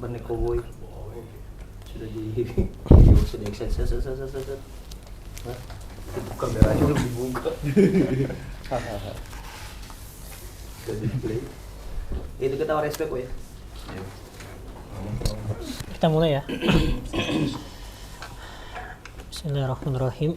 ban cowboy. Sudah sudah set. Hah? Itu kameranya belum dibuka. Sudah display. Itu kita respect ya. Kita mulai ya. Bismillahirrahmanirrahim.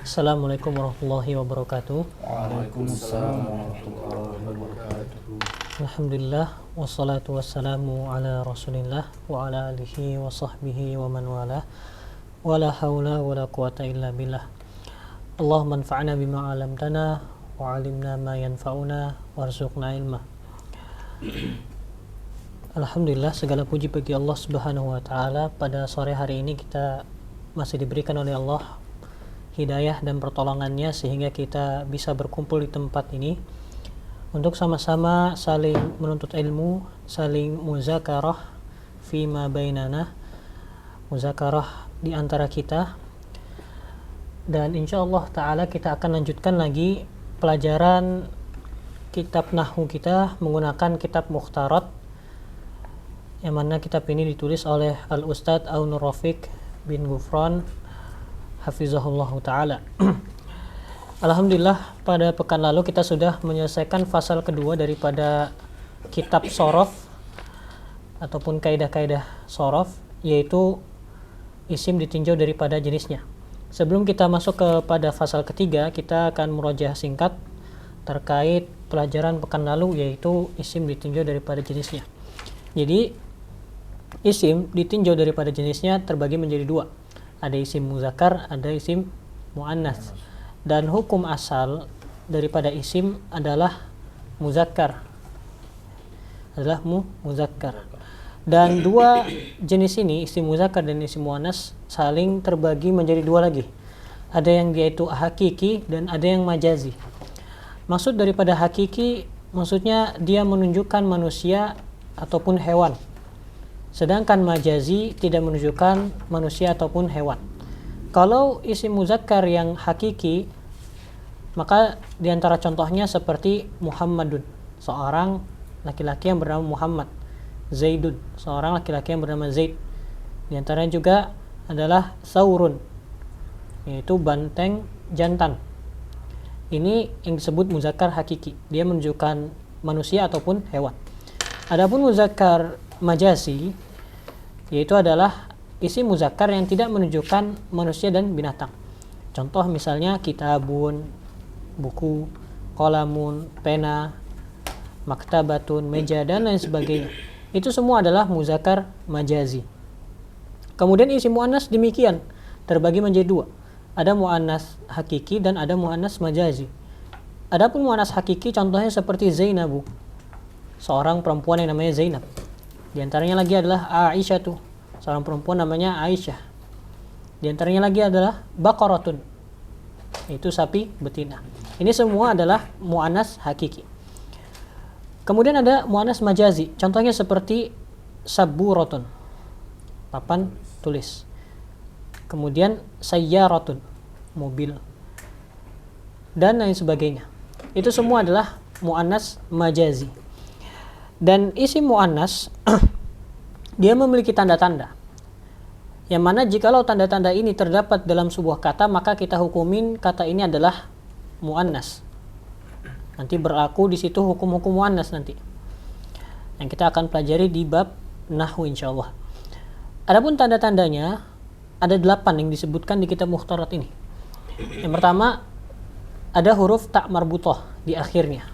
Assalamualaikum warahmatullahi wabarakatuh. Waalaikumsalam warahmatullahi wabarakatuh. Alhamdulillah wassalatu wassalamu ala Rasulillah wa ala alihi wa sahbihi wa man wala. Wala haula wala quwata illa billah. Allahumma anfa'na bima 'allamtana wa 'allimna ma yanfa'una warzuqna ilma. Alhamdulillah, segala puji bagi Allah Subhanahu wa taala. Pada sore hari ini kita masih diberikan oleh Allah hidayah dan pertolongannya sehingga kita bisa berkumpul di tempat ini untuk sama-sama saling menuntut ilmu, saling muzakarah fima bainana, muzakarah di antara kita. Dan insyaallah taala kita akan lanjutkan lagi pelajaran kitab nahwu kita menggunakan kitab Mukhtarat, yang mana kitab ini ditulis oleh Al-Ustadz Aunur Rafiq bin Gufron hafizahullah ta'ala. Alhamdulillah, pada pekan lalu kita sudah menyelesaikan fasal kedua daripada kitab sorof ataupun kaidah-kaidah sorof, yaitu isim ditinjau daripada jenisnya. Sebelum kita masuk kepada fasal ketiga, kita akan murojaah singkat terkait pelajaran pekan lalu, yaitu isim ditinjau daripada jenisnya. Jadi isim ditinjau daripada jenisnya terbagi menjadi dua. Ada isim muzakkar, ada isim muannas. Dan hukum asal daripada isim adalah muzakkar. Muzakkar. Dan dua jenis ini, isim muzakkar dan isim muannas, saling terbagi menjadi dua lagi. Ada yang yaitu hakiki dan ada yang majazi. Maksud daripada hakiki, maksudnya dia menunjukkan manusia ataupun hewan. Sedangkan majazi tidak menunjukkan manusia ataupun hewan. Kalau isim muzakkar yang hakiki, maka diantara contohnya seperti Muhammadun, seorang laki-laki yang bernama Muhammad. Zaidun, seorang laki-laki yang bernama Zaid. Diantaranya juga adalah Saurun, yaitu banteng jantan. Ini yang disebut muzakkar hakiki, dia menunjukkan manusia ataupun hewan. Adapun muzakkar majazi, yaitu adalah isim muzakkar yang tidak menunjukkan manusia dan binatang. Contoh misalnya kitabun, buku, qalamun, pena, maktabatun, meja, dan lain sebagainya. Itu semua adalah muzakkar majazi. Kemudian isim muannas demikian, terbagi menjadi dua. Ada muannas hakiki dan ada muannas majazi. Adapun muannas hakiki contohnya seperti Zainabu, seorang perempuan yang namanya Zainab. Di antaranya lagi adalah Aisyatu, seorang perempuan namanya Aisyah. Di antaranya lagi adalah Baqaratun, itu sapi betina. Ini semua adalah muannas hakiki. Kemudian ada muannas majazi, contohnya seperti Sabburatun, papan tulis. Kemudian Sayyaratun, mobil, dan lain sebagainya. Itu semua adalah muannas majazi. Dan isim muannas dia memiliki tanda-tanda, yang mana jikalau tanda-tanda ini terdapat dalam sebuah kata, maka kita hukumin kata ini adalah muannas. Nanti berlaku di situ hukum-hukum muannas nanti, yang kita akan pelajari di bab nahwu insyaallah. Adapun tanda-tandanya ada 8 yang disebutkan di kitab Mukhtarat ini. Yang pertama, ada huruf ta marbutah di akhirnya,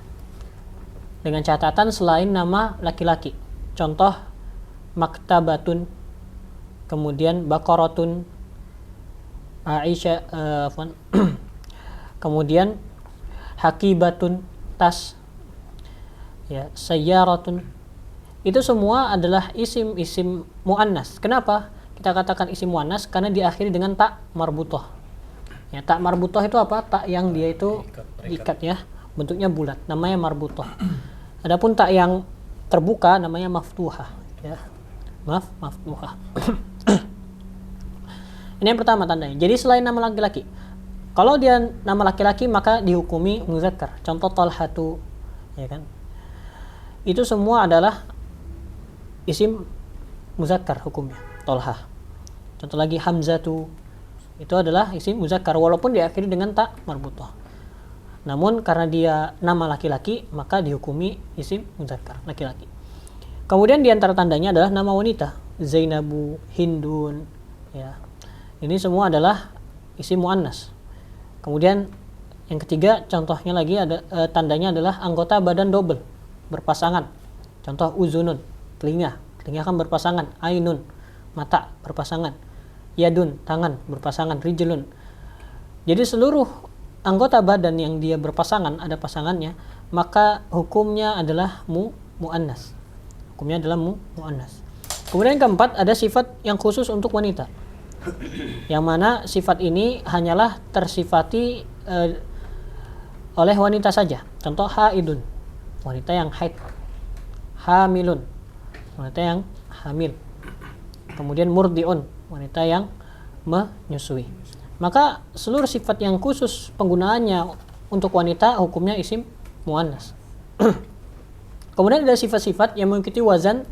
dengan catatan selain nama laki-laki. Contoh maktabatun, kemudian baqaratun, Aisyah, kemudian hakibatun, tas, ya, sayyaratun. Itu semua adalah isim-isim muannas. Kenapa kita katakan isim muannas? Karena diakhiri dengan ta marbutah. Ya, ta marbutah itu apa? Ta yang dia itu diikat ya, bentuknya bulat, namanya marbutah. Adapun ta yang terbuka namanya maftuhah, ya. Maftuhah. Ini yang pertama tandanya. Jadi selain nama laki-laki, kalau dia nama laki-laki maka dihukumi muzakkar. Contoh Talhatu, ya kan? Itu semua adalah isim muzakkar hukumnya. Tolha. Contoh lagi Hamzatu, itu adalah isim muzakkar walaupun diakhiri dengan ta marbutah. Namun karena dia nama laki-laki maka dihukumi isim muzakkar laki-laki. Kemudian di antara tandanya adalah nama wanita, Zainabu, Hindun, ya. Ini semua adalah isim muannas. Kemudian yang ketiga contohnya lagi ada tandanya adalah anggota badan double berpasangan. Contoh uzunun, telinga kan berpasangan, ainun, mata berpasangan, yadun, tangan berpasangan, rijlun. Jadi seluruh anggota badan yang dia berpasangan ada pasangannya, maka hukumnya adalah muannas. Hukumnya adalah muannas. Kemudian yang keempat ada sifat yang khusus untuk wanita. Yang mana sifat ini hanyalah tersifati oleh wanita saja. Contoh haidun, wanita yang haid. Hamilun, wanita yang hamil. Kemudian murdiun, wanita yang menyusui. Maka seluruh sifat yang khusus penggunaannya untuk wanita hukumnya isim muannas. Kemudian ada sifat-sifat yang mengikuti wazan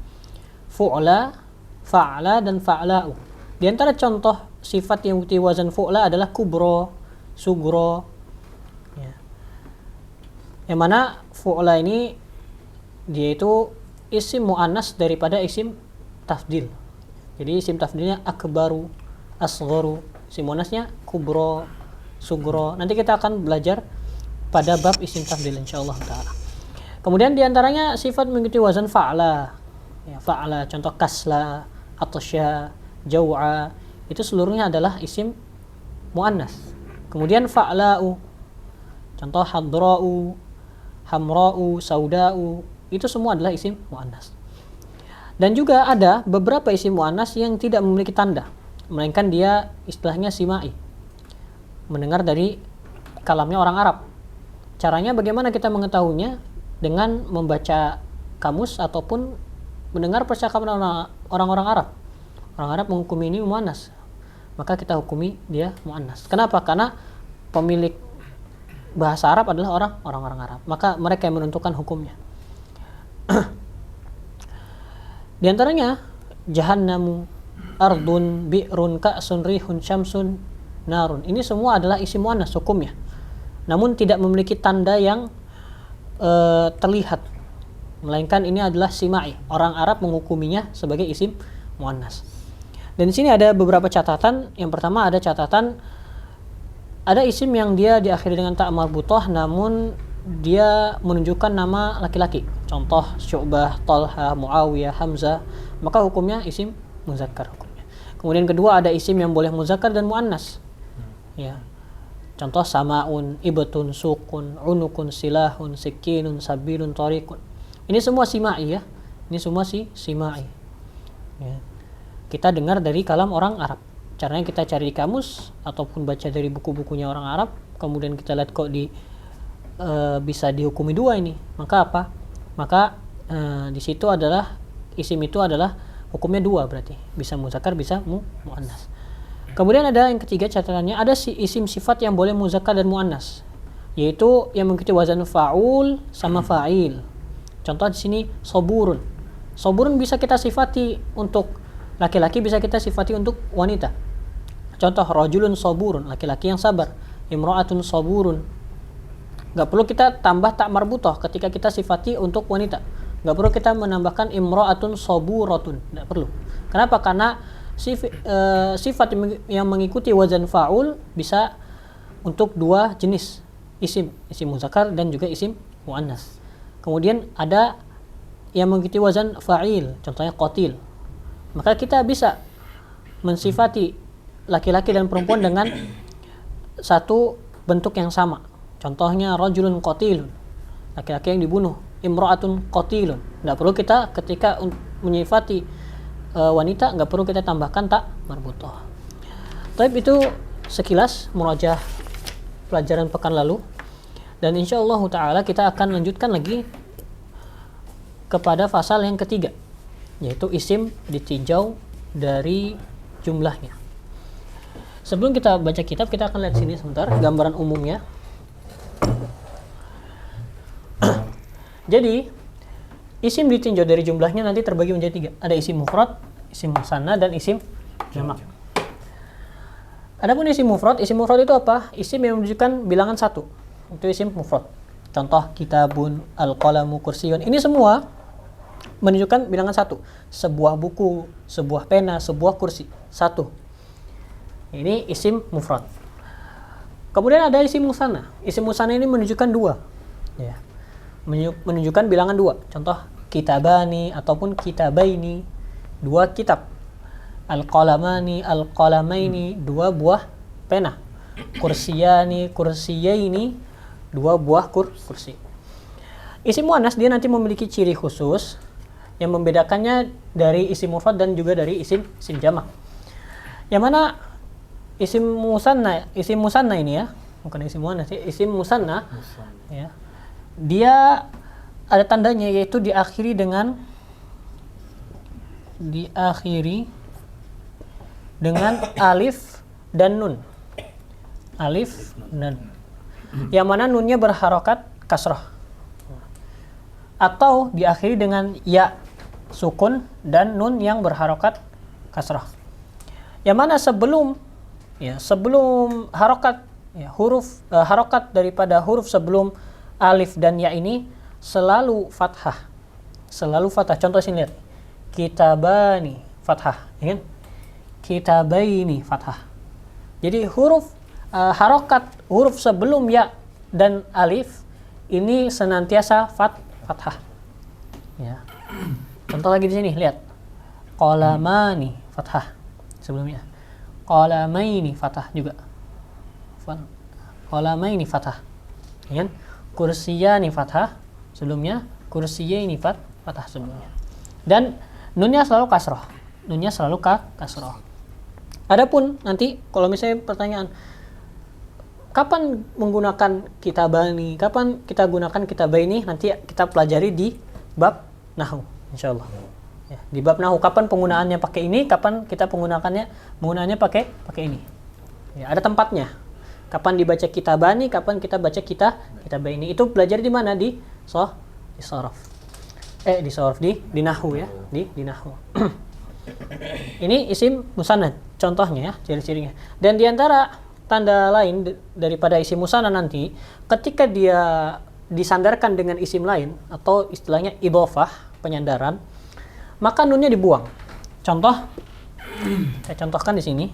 fu'la, fa'la dan fa'la'u. Di antara contoh sifat yang mengikuti wazan fu'la adalah kubro, sugro. Ya. Yang mana fu'la ini dia itu isim muannas daripada isim tafdil. Jadi isim tafdilnya akbaru, asgharu, isim muannasnya kubro, sugro. Nanti kita akan belajar pada bab isim tafdil insyaallah taala. Kemudian diantaranya sifat mengikuti wazan fa'la. Ya, fa'la contoh kasla, atasya, jaw'a, itu seluruhnya adalah isim muannas. Kemudian fa'la'u, contoh hadra'u, hamra'u, sauda'u, itu semua adalah isim muannas. Dan juga ada beberapa isim muannas yang tidak memiliki tanda, melainkan dia istilahnya simai, mendengar dari kalamnya orang Arab. Caranya bagaimana kita mengetahuinya? Dengan membaca kamus ataupun mendengar percakapan orang-orang Arab. Orang Arab menghukumi ini muannas, maka kita hukumi dia muannas. Kenapa? Karena pemilik bahasa Arab adalah orang-orang Arab, maka mereka yang menentukan hukumnya. Di antaranya jahannamu, ardun, bi'run, ka'sun, rihun, syamsun, narun. Ini semua adalah isim muannas hukumnya, namun tidak memiliki tanda yang terlihat, melainkan ini adalah simai. Orang Arab menghukuminya sebagai isim muannas. Dan di sini ada beberapa catatan. Yang pertama ada catatan ada isim yang dia diakhiri dengan ta marbutah namun dia menunjukkan nama laki-laki. Contoh Syu'bah, Talha, Muawiyah, Hamzah, maka hukumnya isim muzakkar hukumnya. Kemudian kedua ada isim yang boleh muzakkar dan muannas. Ya. Contoh samaun, ibtun, sukun, unukun, silahun, sikinun, sabilun, tariqun. Ini semua simai ya. Ini semua simai. Ya. Kita dengar dari kalam orang Arab. Caranya kita cari di kamus ataupun baca dari buku-bukunya orang Arab, kemudian kita lihat kok bisa dihukumi dua ini. Maka apa? Maka di situ adalah isim itu adalah hukumnya dua berarti. Bisa muzakkar, bisa muannas. Kemudian ada yang ketiga catatannya ada isim sifat yang boleh muzakkar dan muannas, yaitu yang mengikuti wazan fa'ul sama fa'il. Contoh di sini soburun. Soburun bisa kita sifati untuk laki-laki, bisa kita sifati untuk wanita. Contoh rajulun soburun, laki-laki yang sabar. Imra'atun soburun. Gak perlu kita tambah tak marbutah ketika kita sifati untuk wanita. Gak perlu kita menambahkan imra'atun soburatun. Gak perlu. Kenapa? Karena sifat yang mengikuti wazan fa'ul bisa untuk dua jenis isim muzakkar dan juga isim muannas. Kemudian ada yang mengikuti wazan fa'il, contohnya qatil. Maka kita bisa mensifati laki-laki dan perempuan dengan satu bentuk yang sama. Contohnya rajulun qatilun, laki-laki yang dibunuh. Imra'atun qatilun. Tidak perlu kita ketika menyifati wanita nggak perlu kita tambahkan tak marbutah. Tapi itu sekilas murajaah pelajaran pekan lalu, dan insyaallah taala kita akan lanjutkan lagi kepada fasal yang ketiga, yaitu isim ditinjau dari jumlahnya. Sebelum kita baca kitab, kita akan lihat sini sebentar gambaran umumnya. Jadi Isim ditinjau dari jumlahnya nanti terbagi menjadi 3. Ada isim mufrad, isim musanna, dan isim jamak. Adapun isim mufrad itu apa? Isim yang menunjukkan bilangan 1. Itu isim mufrad. Contoh kitabun, al-qalamu, kursiyun. Ini semua menunjukkan bilangan 1. Sebuah buku, sebuah pena, sebuah kursi. 1. Ini isim mufrad. Kemudian ada isim musanna. Isim musanna ini menunjukkan 2. Ya. Menunjukkan bilangan 2. Contoh kitabani ataupun kitabaini, 2 kitab. Al-qalamani, al-qalamaini, 2 buah pena. Kursiyani, kursiyaini, 2 buah kursi. Isim muannas dia nanti memiliki ciri khusus yang membedakannya dari isim mufrad dan juga dari isim jamak. Yang mana isim musanna ini ya, bukan isim muannas, isim musanna. Ya. Dia ada tandanya, yaitu diakhiri dengan alif dan nun. Alif dan yang mana nunnya berharokat kasrah, atau diakhiri dengan ya sukun dan nun yang berharokat kasrah. Yang mana sebelum harokat harokat daripada huruf sebelum alif dan ya ini selalu fathah. Contoh sini lihat. Kitabani fathah, ya kan? Kitabaini fathah. Jadi harokat huruf sebelum ya dan alif ini senantiasa fathah. Ya. Contoh lagi di sini, lihat. Qalamani fathah sebelumnya. Qalamaini fathah juga. Qalamaini fathah. Ya kan? Kursiyani fathah sebelumnya, kursiyaini fathah sebelumnya. Dan nunnya selalu kasroh. Adapun nanti kalau misalnya pertanyaan kapan menggunakan kitabani, kapan kita gunakan kitabaini, nanti kita pelajari di bab nahwu insyaallah. Ya, di bab nahwu kapan penggunaannya pakai ini, kapan kita penggunaannya pakai ini. Ya, ada tempatnya. Kapan dibaca kitabani, kapan kita baca kitabaini. Itu pelajari di mana? Di sorof. Di nahwu ya, di nahwu. Ini isim musanna contohnya ya, ciri-cirinya. Dan di antara tanda lain daripada isim musanna nanti, ketika dia disandarkan dengan isim lain atau istilahnya idhofah, penyandaran, maka nunnya dibuang. Contoh, saya contohkan di sini.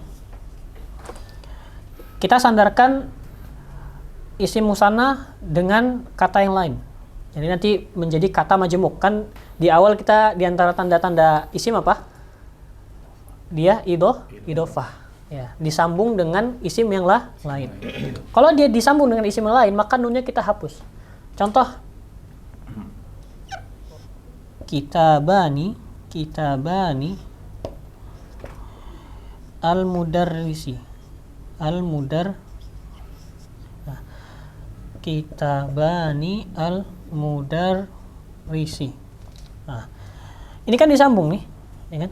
Kita sandarkan isim musanna dengan kata yang lain. Jadi nanti menjadi kata majemuk. Kan di awal kita di antara tanda-tanda isim apa? Dia idhofah. Ya, disambung dengan isim yang lain. Kalau dia disambung dengan isim yang lain, maka nunnya kita hapus. Contoh kitabani al-mudarrisi. Nah, kitabani al-mudarrisi. Nah, ini kan disambung nih, ya kan?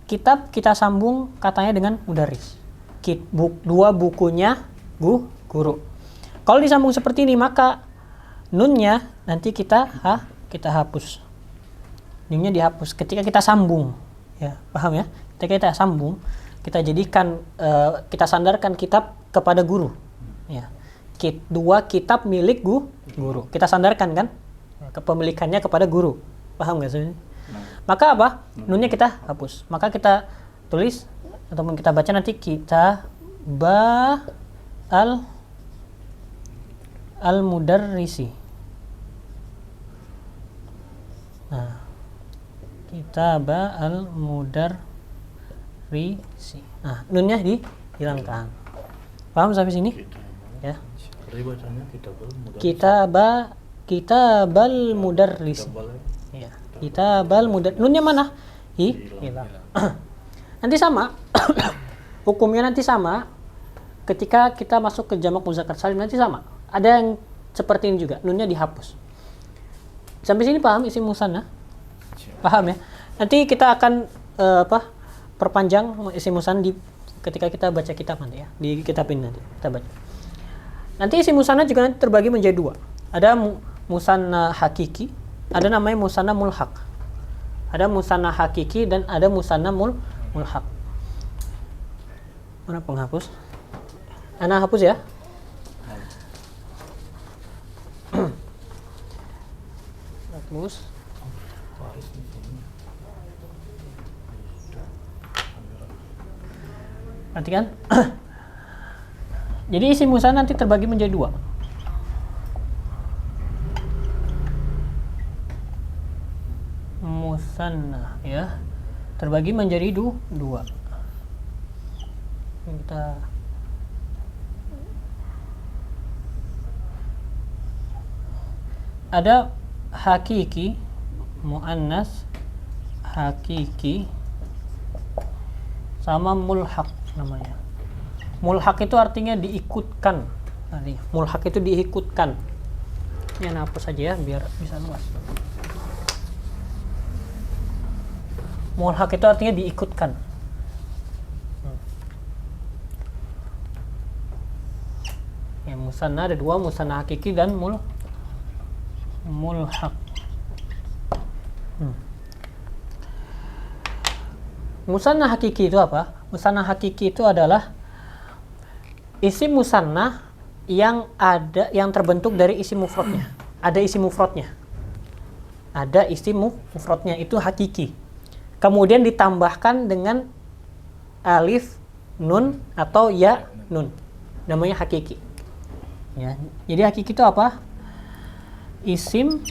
Kitab kita sambung katanya dengan mudarris. Dua bukunya guru. Kalau disambung seperti ini, maka nunnya nanti kita hapus. Nunnya dihapus ketika kita sambung. Ya, paham ya? Ketika kita sambung, kita jadikan kita sandarkan kitab kepada guru. Ya. Dua kitab milik guru. Kita sandarkan kan? Kepemilikannya kepada guru. Paham nggak sih? Maka apa? Nunnya kita hapus. Maka kita tulis ataupun kita baca nanti al-mudarrisi. Nah, kitabah al-mudarrisi. Nah, nunnya dihilangkan. Paham sampai sini? Ya. Kitabal mudarrisi. Ya. Kitabal mudarrisi. Nunnya mana? Hilang. Nanti sama. Hukumnya nanti sama. Ketika kita masuk ke jamak muzakkar salim nanti sama. Ada yang seperti ini juga. Nunnya dihapus. Sampai sini paham isim musanna? Paham ya? Nanti kita akan perpanjang isim musanna ketika kita baca kitab nanti ya. Di kitab ini nanti kita baca. Nanti isim musanna juga nanti terbagi menjadi 2. Ada musanna hakiki ada namanya musanna mulhaq. Ada musanna hakiki dan ada musanna mulhaq. Mana penghapus? Ana hapus ya. Hapus. Perhatikan. Jadi isim musanna nanti terbagi menjadi dua. Musanna ya, terbagi menjadi dua. Kita ada hakiki, muannas, hakiki, sama mulhaq namanya. Mulhaq itu artinya diikutkan. Mulhaq itu diikutkan. Ini hapus saja ya biar bisa luas. Mulhaq itu artinya diikutkan. Ya, musanna ada dua, musanna hakiki dan mulhaq. Musanna hakiki itu apa? Musanna hakiki itu adalah isim musanna yang terbentuk dari isim mufradnya. Ada isim mufradnya. Ada isim mufradnya itu hakiki. Kemudian ditambahkan dengan alif, nun atau ya nun. Namanya hakiki. Ya, jadi hakiki itu apa? Isim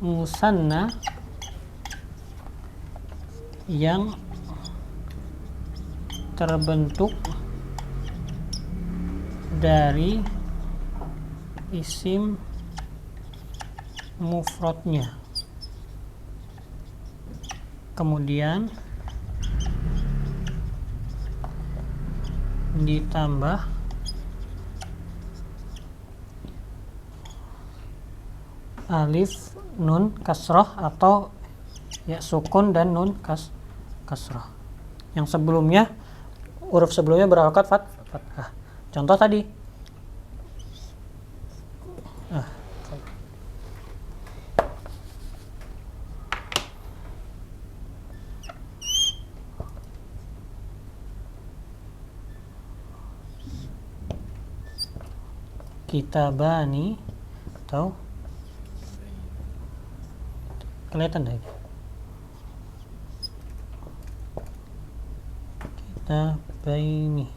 musanna yang terbentuk dari isim mufradnya, kemudian ditambah alif, nun, kasroh atau ya sukun dan nun kasroh. Yang sebelumnya huruf sebelumnya berharokat fathah. Contoh tadi. Kitabani atau kelihatan deh. Kitabaini.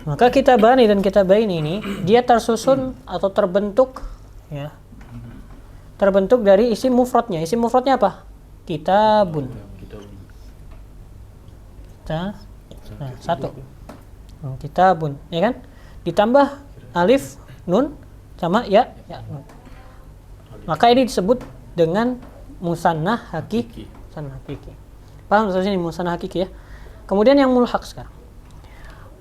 Maka kitabani dan kitabaini ini dia tersusun atau terbentuk ya. Terbentuk dari isim mufradnya. Isim mufradnya apa? Kitabun. Satu. Kitabun, ya kan? Ditambah alif, nun sama ya nun. Maka ini disebut dengan musanna hakiki. Musanna hakiki. Paham maksudnya ini musanna hakiki ya? Kemudian yang mulhaq sekarang.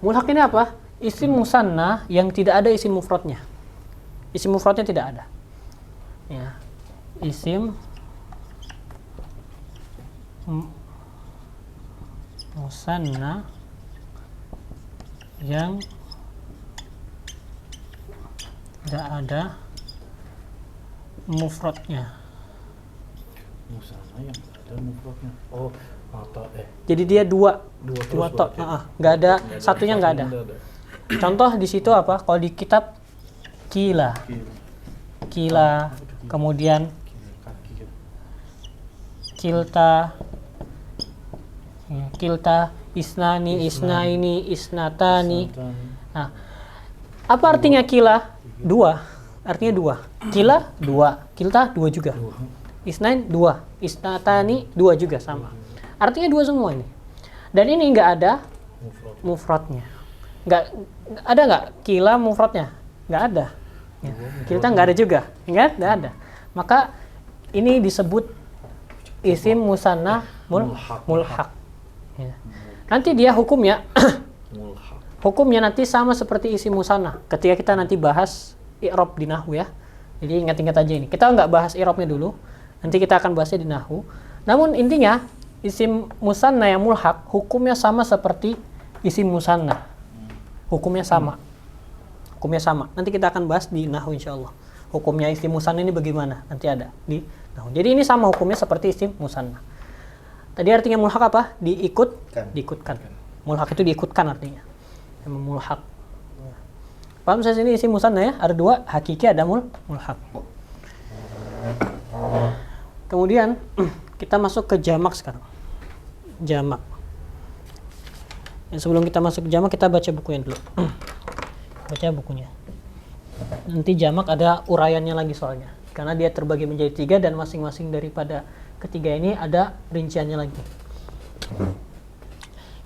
Mulhaq ini apa? Isim musanna yang tidak ada isim mufradnya. Isim mufradnya tidak ada. Ya. Isim musanna yang tidak ada mufradnya. Musanna yang ada mufradnya. Oh, mata Jadi dia dua tok. Nggak ada satunya nggak ada. Contoh di situ apa? Kalau di kitab kila, kemudian kilta, isnani, isnaini, isnatani. Nah, apa artinya kila? Dua. Artinya dua. Kila dua, kilta dua juga. Isnain dua, isnatani dua juga sama. Artinya dua semua ini. Dan ini nggak ada mufradnya. Nggak kila mufradnya? Nggak ada. Ya. Kilta nggak ada juga. Nggak ada. Maka ini disebut isim musanna mulhaq. Ya. Nanti dia hukumnya nanti sama seperti isim musanna. Ketika kita nanti bahas i'rab di nahwu ya. Jadi ingat-ingat aja ini. Kita nggak bahas i'rabnya dulu. Nanti kita akan bahasnya di nahwu. Namun intinya isim musanna yang mulhaq hukumnya sama seperti isim musanna. Hukumnya sama. Nanti kita akan bahas di nahwu insyaallah. hukumnya isim musanna ini bagaimana? Nanti ada di nahwu. Jadi ini sama hukumnya seperti isim musanna. Tadi artinya mulhaq apa? Diikutkan. Mulhaq itu diikutkan artinya. Memang mulhaq. Paham saya sini isim musanna ya? Ada dua, hakiki ada mulhaq. Kemudian kita masuk ke jamak sekarang. Jamak. Sebelum kita masuk ke jamak, kita baca bukunya dulu. Baca bukunya. Nanti jamak ada uraiannya lagi soalnya. Karena dia terbagi menjadi 3 dan masing-masing daripada ketiga ini ada rinciannya lagi.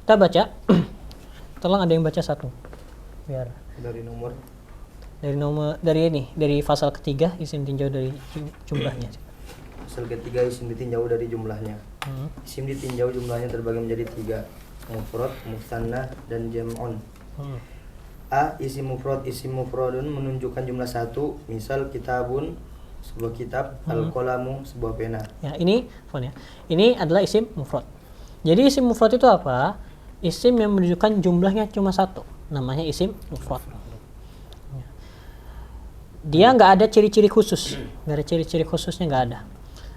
Kita baca. Tolong ada yang baca satu. Biar dari fasal ketiga isim tinjau dari jumlahnya. Fasal ketiga isim ditinjau dari jumlahnya. Isim ditinjau jumlahnya terbagi menjadi 3, mufrad, musanna, dan jam'un. A. Isim mufrad. Isim mufradun menunjukkan jumlah 1, misal kitabun sebuah kitab, al-qalamu sebuah pena. Ya, ini adalah isim mufrad. Jadi isim mufrad itu apa? Isim yang menunjukkan jumlahnya cuma 1, namanya isim mufrad. Dia nggak ada ciri-ciri khusus, nggak ada ciri-ciri khususnya, nggak ada.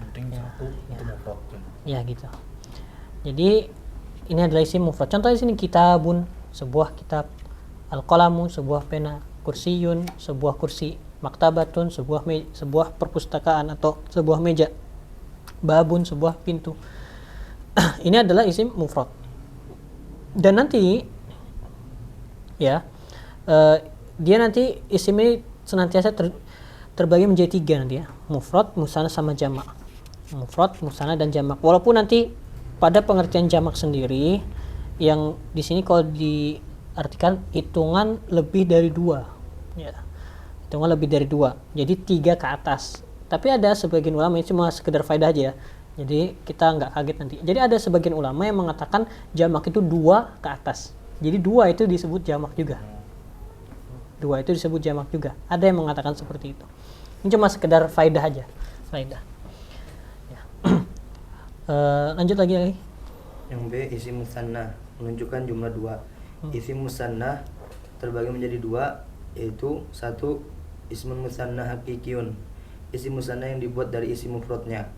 Penting satu itu mufrad. Ya gitu. Jadi ini adalah isim mufrad. Contohnya sini kitabun, sebuah kitab, al-qalamu, sebuah pena, kursiyun, sebuah kursi, maktabatun, sebuah perpustakaan atau sebuah meja, babun, sebuah pintu. Ini adalah isim mufrad. Dan nanti ya dia nanti isim ini senantiasa terbagi menjadi 3 nanti ya, mufrad, musanna, sama jamak. Mufrad, musanna, dan jamak. Walaupun nanti pada pengertian jamak sendiri yang di sini kalau diartikan hitungan lebih dari 2 ya, hitungan lebih dari 2, jadi 3 ke atas. Tapi ada sebagian ulama, ini cuma sekedar faedah aja ya, jadi kita nggak kaget nanti. Jadi ada sebagian ulama yang mengatakan jamak itu 2 ke atas, jadi 2 itu disebut jamak juga. 2 itu disebut jamak juga. Ada yang mengatakan seperti itu. Ini cuma sekedar faedah aja. Faedah. Ya. Lanjut lagi. Yang B. Isim musanna menunjukkan jumlah 2. Isim musanna terbagi menjadi 2, yaitu 1. Ismun musanna hakikiyun, isim musanna yang dibuat dari isim mufradnya.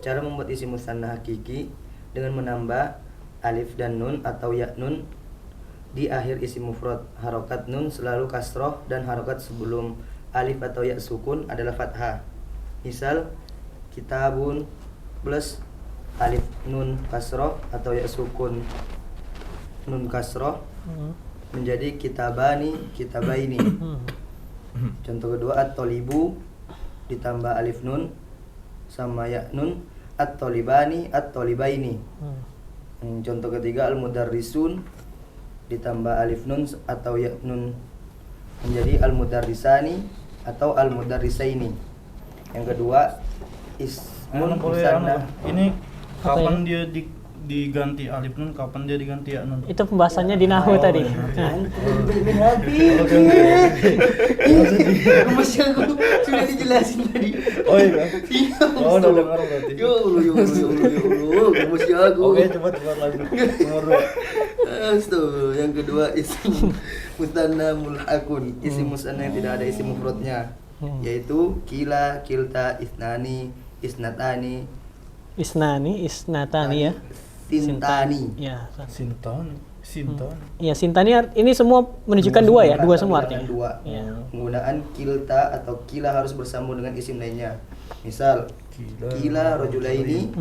Cara membuat isim musanna hakiki dengan menambah alif dan nun atau ya nun di akhir isim mufrad. Harokat nun selalu kasroh dan harokat sebelum alif atau ya sukun adalah fathah. Misal kitabun plus alif nun kasroh atau ya sukun nun kasroh menjadi kitabani, kitabaini. Contoh kedua, at-tolibu ditambah alif nun sama ya nun, at-tolibani, at-tolibaini. Contoh ketiga, al-mudarrisun ditambah alif nun atau ya nun menjadi al-mudarrisani atau al-mudarrisaini. Yang kedua, ismun musanna. Ini kapan dia diganti alif nun, kapan dia diganti ya nun? Itu pembahasannya di nahwu tadi. Masih aku sudah dijelasin tadi. Oh iya. Oh, udah dengar berarti. Ya Allah, masih aku. Oke, cepat lagi. Nomor 2. Astaga. Yang kedua, isim musanna mulhaqun, isim musanna yang tidak ada isim mufradnya, yaitu kila, kilta, isnani, isnatani, isnatani ya. Sintani. Ya. Sintan. Ya, sintani ini semua menunjukkan 2 ya, 2 semua artinya. Ya. Penggunaan kilta atau kila harus bersambung dengan isim lainnya. Misal kila rajulaini,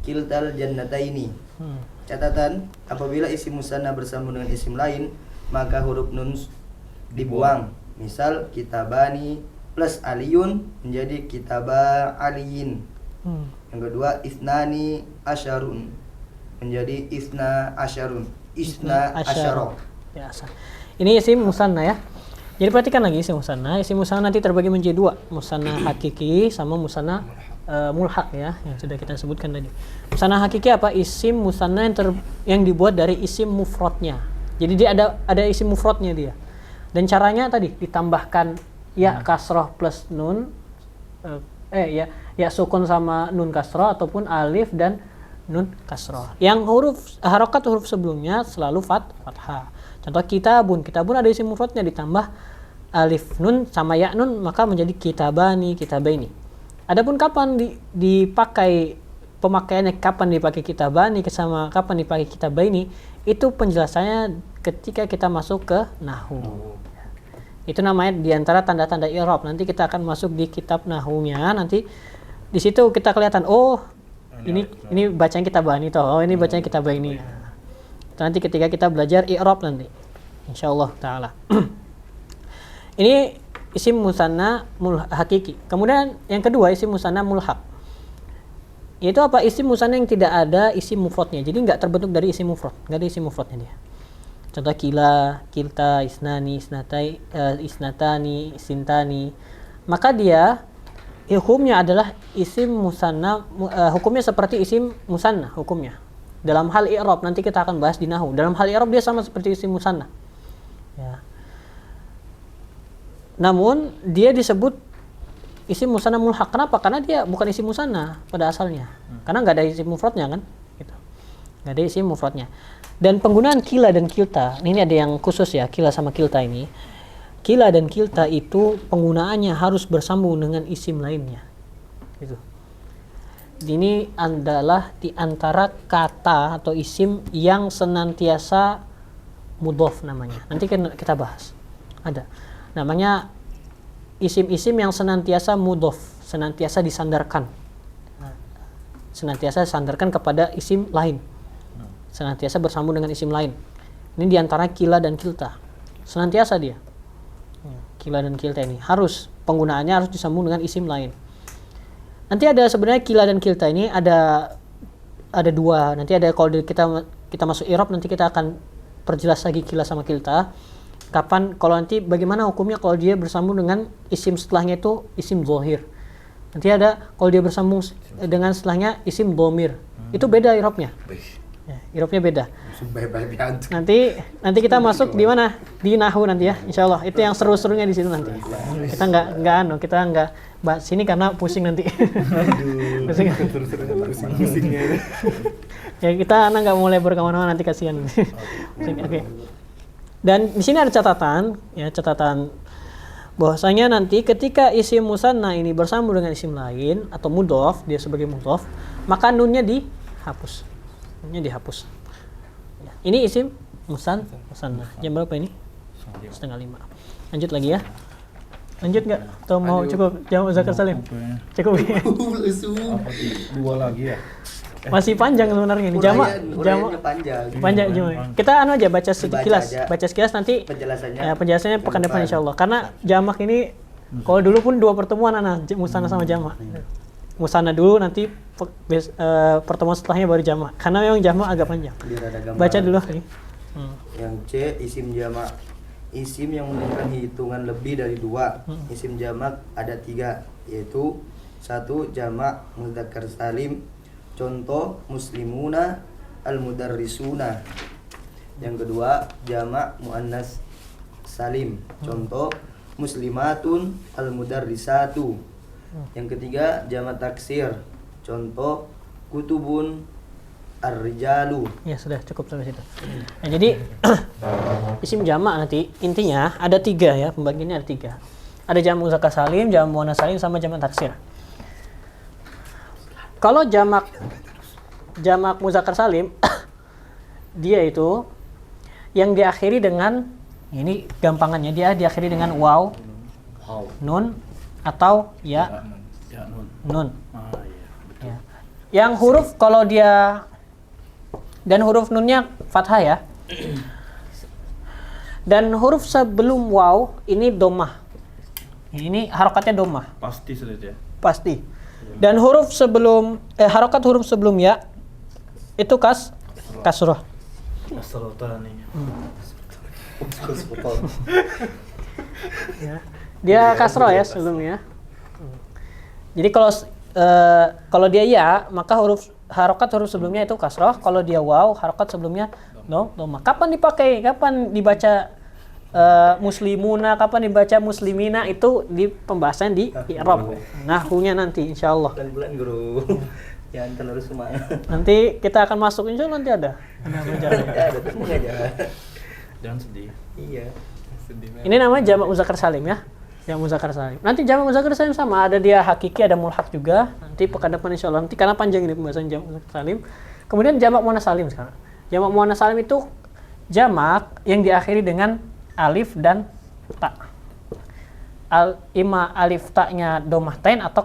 kiltal jannataini. Catatan, apabila isim musanna bersambung dengan isim lain, maka huruf nun dibuang. Misal kitabani plus aliyun menjadi kitaba aliyin. Yang kedua, isnani asyarun menjadi isna asyarun, isna asyaro. Ya, ini isim musanna ya. Jadi perhatikan lagi isim musanna. Isim musanna nanti terbagi menjadi 2, musanna hakiki sama musanna mulhaq ya, yang sudah kita sebutkan tadi. Musanna hakiki apa? Isim musanna yang dibuat dari isim mufradnya. Jadi dia ada isim mufradnya dia. Dan caranya tadi ditambahkan ya kasroh plus nun, ya sukun sama nun kasroh ataupun alif dan nun kasroh. Yang harokat huruf sebelumnya selalu fathah. Contoh kitabun ada isim mufradnya ditambah alif nun sama ya nun maka menjadi kitabani, kitabaini. Adapun kapan dipakai pemakaiannya, kapan dipakai kitabani sama kapan dipakai kitabaini, itu penjelasannya ketika kita masuk ke nahwu. Itu namanya diantara tanda-tanda i'rab. Nanti kita akan masuk di kitab nahwunya. Nanti di situ kita kelihatan, oh ini bacaan kitabani toh, oh ini bacaan kitabaini. Itu nanti ketika kita belajar i'rab nanti, insyaallah taala. Ini isim musanna hakiki. Kemudian yang kedua isim musanna mulhaq. Yaitu apa? Isim musanna yang tidak ada isim mufradnya. Jadi enggak terbentuk dari isim mufrad, enggak ada isim mufradnya dia. Contoh kila, kilta, isnani, isnatai, isnatani, sintani. Maka dia hukumnya adalah isim musanna, hukumnya seperti isim musanna hukumnya. Dalam hal i'rab nanti kita akan bahas di nahwu. Dalam hal i'rab dia sama seperti isim musanna. Ya. Namun dia disebut isim musanna mulhaq. Kenapa? Karena dia bukan isim musanna pada asalnya. Karena nggak ada isim mufradnya kan? Gitu. Nggak ada isim mufradnya. Dan penggunaan kila dan kilta, ini ada yang khusus ya, kila sama kilta ini. Kila dan kilta itu penggunaannya harus bersambung dengan isim lainnya. Gitu. Ini adalah di antara kata atau isim yang senantiasa mudhof namanya. Nanti kita bahas. Ada. Namanya isim-isim yang senantiasa mudhof, senantiasa disandarkan. Senantiasa disandarkan kepada isim lain. Senantiasa bersambung dengan isim lain. Ini diantara kila dan kilta. Senantiasa dia. Kila dan kilta ini harus penggunaannya harus disambung dengan isim lain. Nanti ada sebenarnya kila dan kilta ini ada dua. Nanti ada kalau kita masuk i'rab nanti kita akan perjelas lagi kila sama kilta. Kapan kalau nanti bagaimana hukumnya kalau dia bersambung dengan isim setelahnya itu isim zahir. Nanti ada kalau dia bersambung dengan setelahnya isim dhamir. Itu beda i'rabnya. Ya, i'rabnya beda. Nanti kita masuk di mana? Di nahwu nanti ya, insyaallah. Itu yang seru-serunya di situ nanti. Kita kita nggak bahas sini karena pusing nanti. Pusing. Ya kita nggak mau lebar kemana-mana nanti kasihan. Oke. Dan di sini ada catatan bahwasanya nanti ketika isim musanna ini bersambung dengan isim lain atau mudhof, dia sebagai mudhof, maka nunnya dihapus. Nunnya dihapus. Ini isim musanna. Jam berapa ini? 4:30. Lanjut lagi ya. Lanjut nggak? Atau mau cukup jam zakat salim? Cukup. Dua lagi ya. Masih panjang sebenarnya ini. Jamak panjang. Kita aja baca sekilas. Baca sekilas nanti penjelasannya pekan depan insyaallah. Karena jamak ini kalau dulu pun 2 pertemuan musanna sama jamak. Musanna dulu nanti pertemuan setelahnya baru jamak. Karena memang jamak agak panjang. Baca dulu nih. Yang C isim jamak. Isim yang menunjukkan hitungan lebih dari 2. Isim jamak ada 3, yaitu 1 jamak mudzakkar salim. Contoh muslimuna al-mudarrisuna. Yang kedua jamak muannas salim. Contoh muslimatun al-mudarrisatu. Yang ketiga jamak taksir. Contoh kutubun ar-rijalu. Ya sudah cukup sampai situ. Nah, jadi isim jamak nanti intinya ada 3 ya, pembagiannya ada 3. Ada jamak muzakkar salim, jamak muannas salim sama jamak taksir. Kalau jamak muzakkar salim dia itu yang diakhiri dengan ini gampangannya dia diakhiri dengan waw, nun atau ya, nun. Ya. Yang huruf kalau dia dan huruf nunnya fathah ya. Dan huruf sebelum waw ini dhammah. Ini harokatnya dhammah. Pasti sudah ya. Pasti. Dan huruf sebelum harokat huruf sebelum ya itu kasroh. Kasrotani. Ya. Dia kasroh ya sebelumnya. Jadi kalau dia ya maka harokat huruf sebelumnya itu kasroh. Kalau dia waw harokat sebelumnya dhammah. Kapan dipakai? Kapan dibaca muslimuna, kapan dibaca muslimina itu di pembahasan di i'rab. Nahwunya nanti insyaallah. Bulan guru. Ya terus semua. Nanti kita akan masuk insyaallah nanti ada. Ada pelajaran. Ada semua aja. Jangan sedih. Iya. Ini namanya jamak muzakkar salim ya. Jamak muzakkar salim. Nanti jamak muzakkar salim sama, ada dia hakiki, ada mulhaq juga. Nanti pekan depan insyaallah, nanti karena panjang ini pembahasan jamak muzakkar salim. Kemudian jamak muannats salim sekarang. Jamak muannats salim itu jamak yang diakhiri dengan alif dan ta. Ima alif ta-nya domahtain atau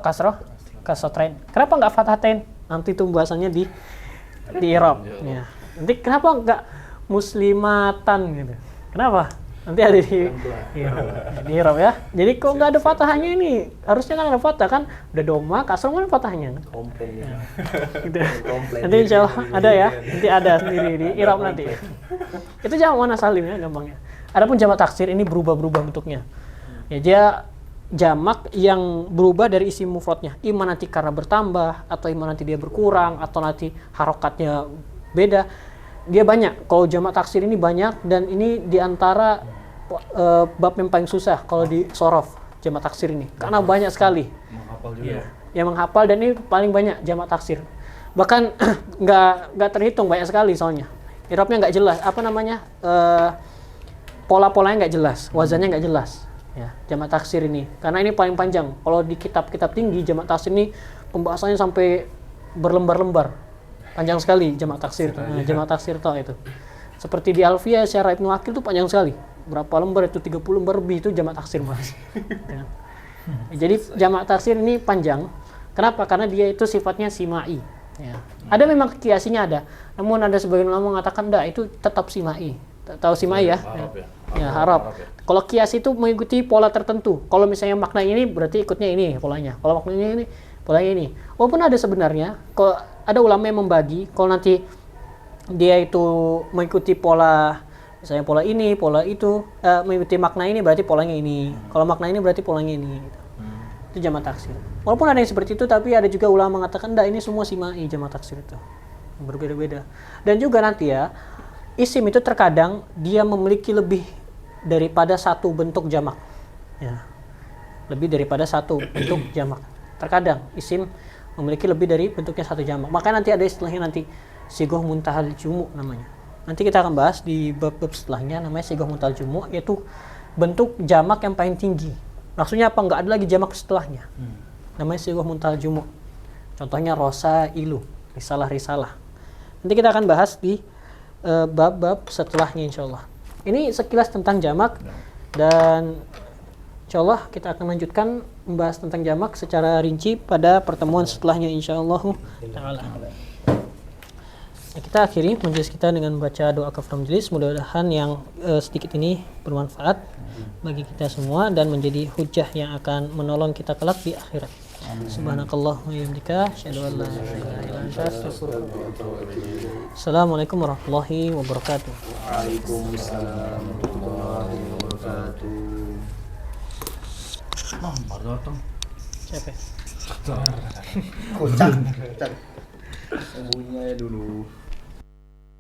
kasrotain. Kenapa nggak fathatain? Nanti itu pembahasannya di i'rab. Ya. Nanti kenapa nggak muslimatan gitu? Kenapa? Nanti ada di i'rab ya. Jadi kok nggak ada fathahnya ini? Harusnya kan ada fathah kan? Udah doma, kasroh kan fathahnya. Komplain ya. Gitu. Nanti insyaallah ada ya. Nanti ada sendiri di i'rab nanti. Itu jamak muannats salim ya gampangnya. Adapun jamak taksir ini berubah-berubah bentuknya. Ya, dia jamak yang berubah dari isim mufradnya. Ima nanti karena bertambah, atau ima nanti dia berkurang, atau nanti harokatnya beda. Dia banyak. Kalau jamak taksir ini banyak, dan ini diantara bab yang paling susah kalau di sorof jamak taksir ini. Karena banyak sekali. Menghafal juga. Yang menghafal, dan ini paling banyak jamak taksir. Bahkan nggak terhitung, banyak sekali soalnya. I'rabnya nggak jelas. Apa namanya? Pola-polanya nggak jelas, wazannya nggak jelas. Ya, jamak taksir ini karena ini paling panjang. Kalau di kitab-kitab tinggi jamak taksir ini pembahasannya sampai berlembar-lembar, panjang sekali jamak taksir. Nah, jamak taksir itu seperti di Alfiyah Syarah Ibnu Aqil itu panjang sekali, berapa lembar itu, 30 lembar lebih, itu jamak taksir mas. Ya. Jadi jamak taksir ini panjang. Kenapa? Karena dia itu sifatnya simai. Ya. Ada memang kiasinya ada, namun ada sebagian ulama mengatakan enggak, itu tetap simai. Tahu simai ya? Ya, harap. Kalau kias itu mengikuti pola tertentu. Kalau misalnya makna ini berarti ikutnya ini polanya. Kalau maknanya ini, polanya ini. Walaupun ada sebenarnya, kalau ada ulama yang membagi, kalau nanti dia itu mengikuti pola, misalnya pola ini, pola itu, mengikuti makna ini berarti polanya ini. Kalau makna ini berarti polanya ini. Gitu. Itu jamak taksir. Walaupun ada yang seperti itu, tapi ada juga ulama mengatakan, enggak, ini semua simai jamak taksir itu. Berbeda-beda. Dan juga nanti ya, isim itu terkadang dia memiliki lebih daripada satu bentuk jamak. Ya. Lebih daripada satu bentuk jamak. Terkadang isim memiliki lebih dari bentuknya satu jamak. Makanya nanti ada istilahnya nanti sigoh muntahal jumu namanya. Nanti kita akan bahas di bab-bab setelahnya, namanya sigoh muntahal jumu, yaitu bentuk jamak yang paling tinggi. Maksudnya apa? Enggak ada lagi jamak setelahnya. Namanya sigoh muntahal jumu. Contohnya rosa ilu, risalah. Nanti kita akan bahas di bab-bab setelahnya insyaallah. Ini sekilas tentang jamak, dan insyaallah kita akan lanjutkan membahas tentang jamak secara rinci pada pertemuan setelahnya insyaallah taala. Kita akhiri majelis kita dengan membaca doa kafaratul majelis. Mudah-mudahan yang sedikit ini bermanfaat bagi kita semua dan menjadi hujah yang akan menolong kita kelak di akhirat. Subhanakallah wa bihamdika asyhadu an la ilaha illa anta astaghfiruka wa atubu ilaik. Assalamualaikum warahmatullahi wabarakatuh. Waalaikumsalam warahmatullahi wabarakatuh. Baru datang. Siapa? Kocak. Sembunyinya dulu.